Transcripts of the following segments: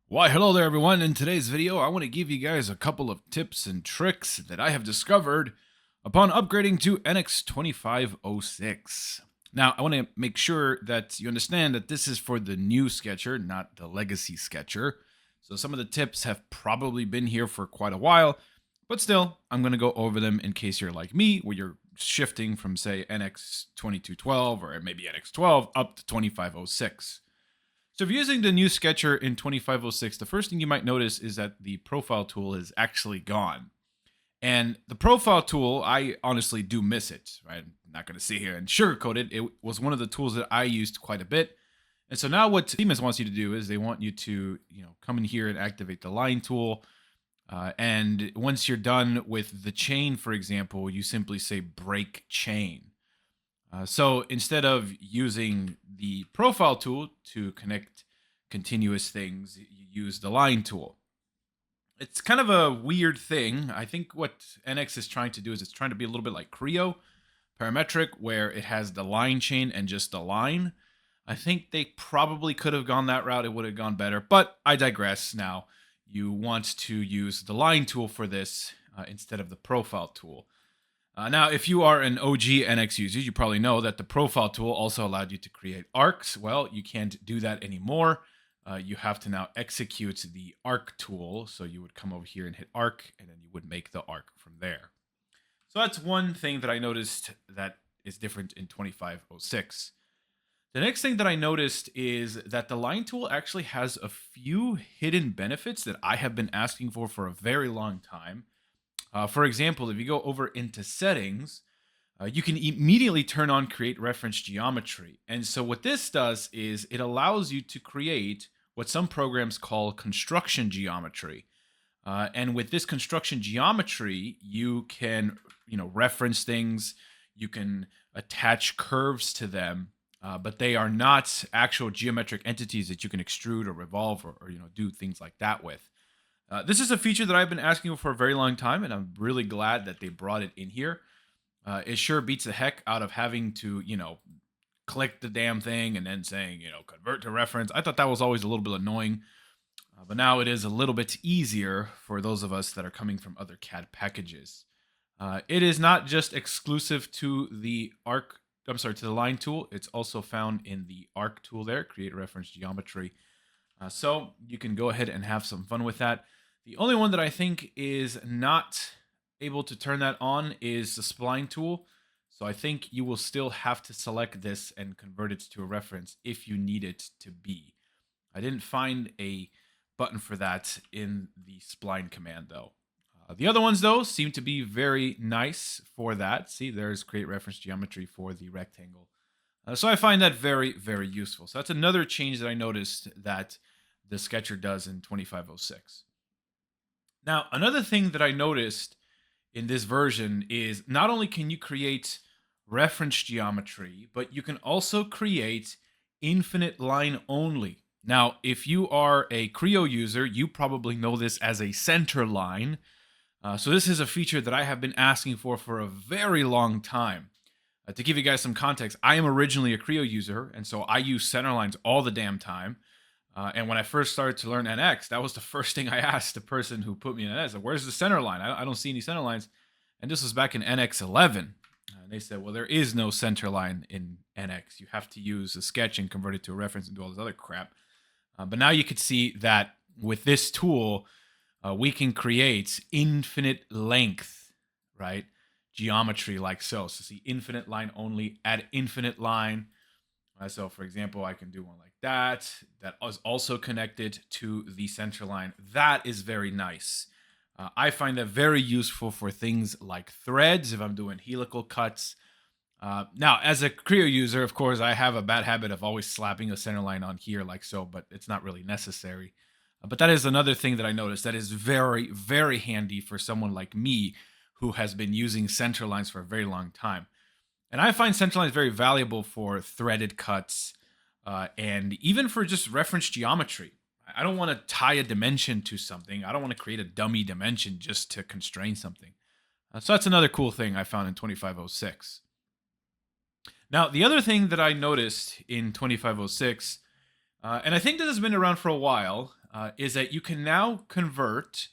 Why, hello there, everyone. In today's video, I want to give you guys a couple of tips and tricks that I have discovered upon upgrading to NX 2506. Now, I want to make sure that you understand that this is for the new sketcher, not the legacy sketcher. So some of the tips have probably been here for quite a while, but still, I'm going to go over them in case you're like me, where you're shifting from, say, NX 2212 or maybe NX 12 up to 2506. So if you're using the new sketcher in 2506, the first thing you might notice is that the profile tool is actually gone. And the profile tool, I honestly do miss it, right? I'm not going to sit here and sugarcoat it. It was one of the tools that I used quite a bit. And so now what Siemens wants you to do is they want you to, come in here and activate the line tool. And once you're done with the chain, for example, you simply say break chain. So instead of using the profile tool to connect continuous things, you use the line tool. It's kind of a weird thing. I think what NX is trying to do is it's trying to be a little bit like Creo, parametric, where it has the line chain and just the line. I think they probably could have gone that route. It would have gone better, but I digress now. You want to use the line tool for this instead of the profile tool. Now, if you are an OG NX user, you probably know that the profile tool also allowed you to create arcs. Well, you can't do that anymore. You have to now execute the arc tool. So you would come over here and hit arc, and then you would make the arc from there. So that's one thing that I noticed that is different in 2506. The next thing that I noticed is that the line tool actually has a few hidden benefits that I have been asking for a very long time. For example, if you go over into settings, you can immediately turn on create reference geometry. And so what this does is it allows you to create what some programs call construction geometry. And with this construction geometry, you can, reference things, you can attach curves to them, but they are not actual geometric entities that you can extrude or revolve or do things like that with. This is a feature that I've been asking for a very long time, and I'm really glad that they brought it in here. It sure beats the heck out of having to, click the damn thing and then saying, convert to reference. I thought that was always a little bit annoying, but now it is a little bit easier for those of us that are coming from other CAD packages. It is not just exclusive to the to the line tool. It's also found in the arc tool there, create reference geometry. So you can go ahead and have some fun with that. The only one that I think is not able to turn that on is the spline tool. So I think you will still have to select this and convert it to a reference if you need it to be. I didn't find a button for that in the spline command though. The other ones though seem to be very nice for that. See, there's create reference geometry for the rectangle. So I find that very, very useful. So that's another change that I noticed that the sketcher does in 2506. Now, another thing that I noticed in this version is not only can you create reference geometry, but you can also create infinite line only. Now, if you are a Creo user, you probably know this as a center line. So this is a feature that I have been asking for a very long time. To give you guys some context, I am originally a Creo user, and so I use center lines all the damn time. And when I first started to learn NX, that was the first thing I asked the person who put me in NX. Like, where's the center line? I don't see any center lines. And this was back in NX 11. And they said, well, there is no center line in NX. You have to use a sketch and convert it to a reference and do all this other crap. But now you could see that with this tool, we can create infinite length, right? Geometry like so. So see infinite line only, add infinite line. So for example, I can do one like that. That is also connected to the center line. That is very nice. I find that very useful for things like threads if I'm doing helical cuts. Now, as a Creo user, of course, I have a bad habit of always slapping a center line on here like so, but it's not really necessary. But that is another thing that I noticed that is very, very handy for someone like me who has been using center lines for a very long time. And I find center lines very valuable for threaded cuts and even for just reference geometry. I don't want to tie a dimension to something. I don't want to create a dummy dimension just to constrain something. So that's another cool thing I found in 2506. Now, the other thing that I noticed in 2506, and I think this has been around for a while, is that you can now convert.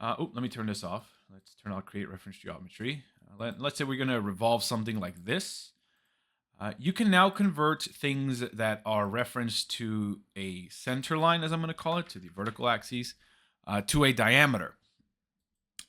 Let me turn this off. Let's turn on create reference geometry. Let's say we're going to revolve something like this. You can now convert things that are referenced to a center line, as I'm going to call it, to the vertical axis, to a diameter.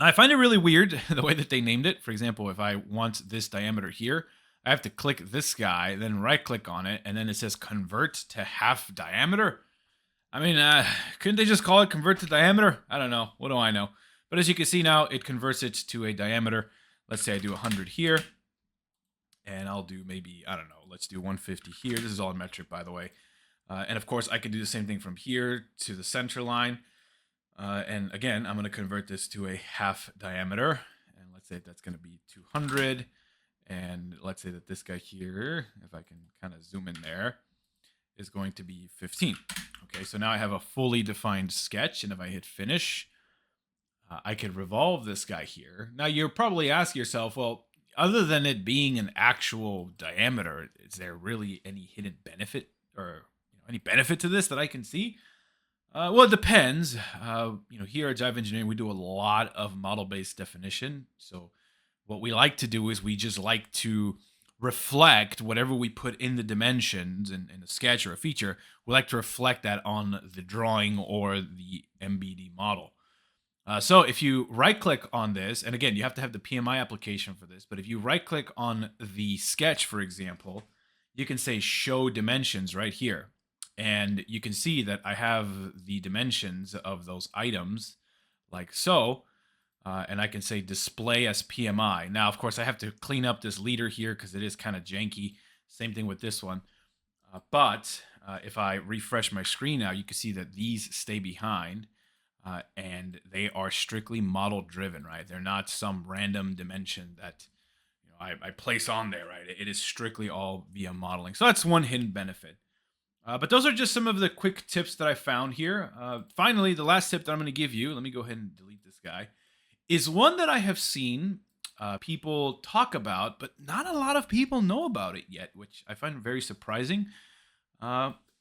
Now, I find it really weird the way that they named it. For example, if I want this diameter here, I have to click this guy, then right-click on it, and then it says convert to half diameter. I mean, couldn't they just call it convert to diameter? I don't know. What do I know? But as you can see now, it converts it to a diameter. Let's say I do 100 here. And I'll do maybe, I don't know, let's do 150 here. This is all in metric, by the way. And of course, I can do the same thing from here to the center line. And again, I'm going to convert this to a half diameter. And let's say that's going to be 200. And let's say that this guy here, if I can kind of zoom in there, is going to be 15. Okay, so now I have a fully defined sketch. And if I hit finish, I could revolve this guy here. Now, you'll probably ask yourself, well, other than it being an actual diameter, is there really any hidden benefit or any benefit to this that I can see? Well, it depends. Here at JIVE Engineering, we do a lot of model-based definition. So what we like to do is we just like to reflect whatever we put in the dimensions in a sketch or a feature. We like to reflect that on the drawing or the MBD model. So if you right-click on this, and again, you have to have the PMI application for this, but if you right-click on the sketch, for example, you can say Show Dimensions right here. And you can see that I have the dimensions of those items like so, and I can say Display as PMI. Now, of course, I have to clean up this leader here because it is kind of janky. Same thing with this one. But if I refresh my screen now, you can see that these stay behind. And they are strictly model driven, right? They're not some random dimension that I place on there, right? It is strictly all via modeling. So that's one hidden benefit. But those are just some of the quick tips that I found here. Finally, the last tip that I'm going to give you, let me go ahead and delete this guy, is one that I have seen people talk about, but not a lot of people know about it yet, which I find very surprising.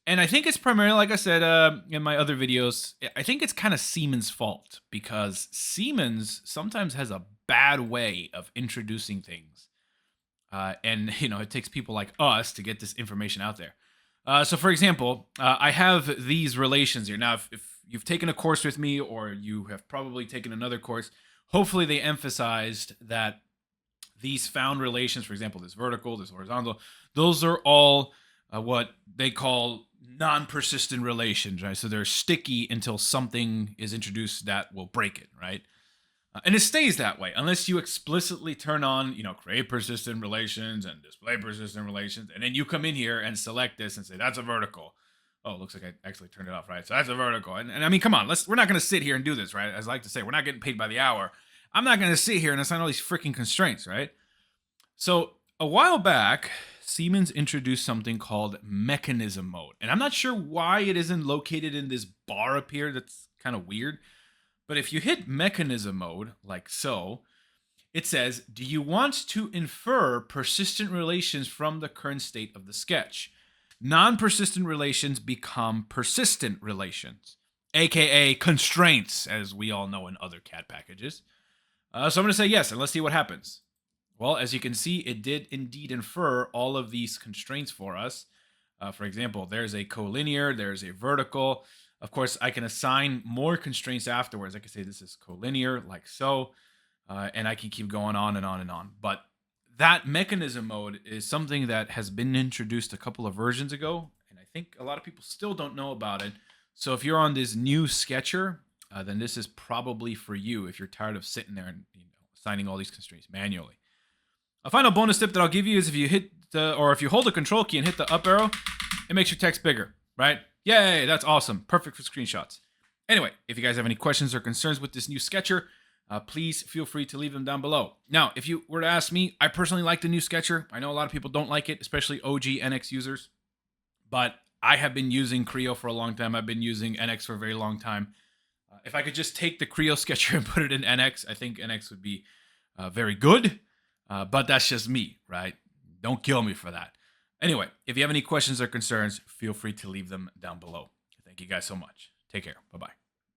And I think it's primarily, like I said in my other videos, I think it's kind of Siemens' fault because Siemens sometimes has a bad way of introducing things. And it takes people like us to get this information out there. So for example, I have these relations here. Now, if you've taken a course with me or you have probably taken another course, hopefully they emphasized that these found relations, for example, this vertical, this horizontal, those are all what they call non-persistent relations, right? So they're sticky until something is introduced that will break it, right? And it stays that way unless you explicitly turn on, create persistent relations and display persistent relations. And then you come in here and select this and say, that's a vertical. Oh, it looks like I actually turned it off, right? So that's a vertical. And I mean, come on, we're not going to sit here and do this, right? As I like to say, we're not getting paid by the hour. I'm not going to sit here and assign all these freaking constraints, right? So a while back, Siemens introduced something called mechanism mode. And I'm not sure why it isn't located in this bar up here. That's kind of weird. But if you hit mechanism mode, like so, it says, do you want to infer persistent relations from the current state of the sketch? Non-persistent relations become persistent relations, aka constraints, as we all know in other CAD packages. So I'm going to say yes, and let's see what happens. Well, as you can see, it did indeed infer all of these constraints for us. For example, there's a collinear, there's a vertical. Of course, I can assign more constraints afterwards. I can say this is collinear, like so, and I can keep going on and on and on. But that mechanism mode is something that has been introduced a couple of versions ago, and I think a lot of people still don't know about it. So if you're on this new sketcher, then this is probably for you if you're tired of sitting there and assigning all these constraints manually. A final bonus tip that I'll give you is if you if you hold the control key and hit the up arrow, it makes your text bigger, right? Yay, that's awesome. Perfect for screenshots. Anyway, if you guys have any questions or concerns with this new sketcher, please feel free to leave them down below. Now, if you were to ask me, I personally like the new sketcher. I know a lot of people don't like it, especially OG NX users, but I have been using Creo for a long time. I've been using NX for a very long time. If I could just take the Creo sketcher and put it in NX, I think NX would be very good. But that's just me, right? Don't kill me for that. Anyway, if you have any questions or concerns, feel free to leave them down below. Thank you guys so much. Take care. Bye-bye.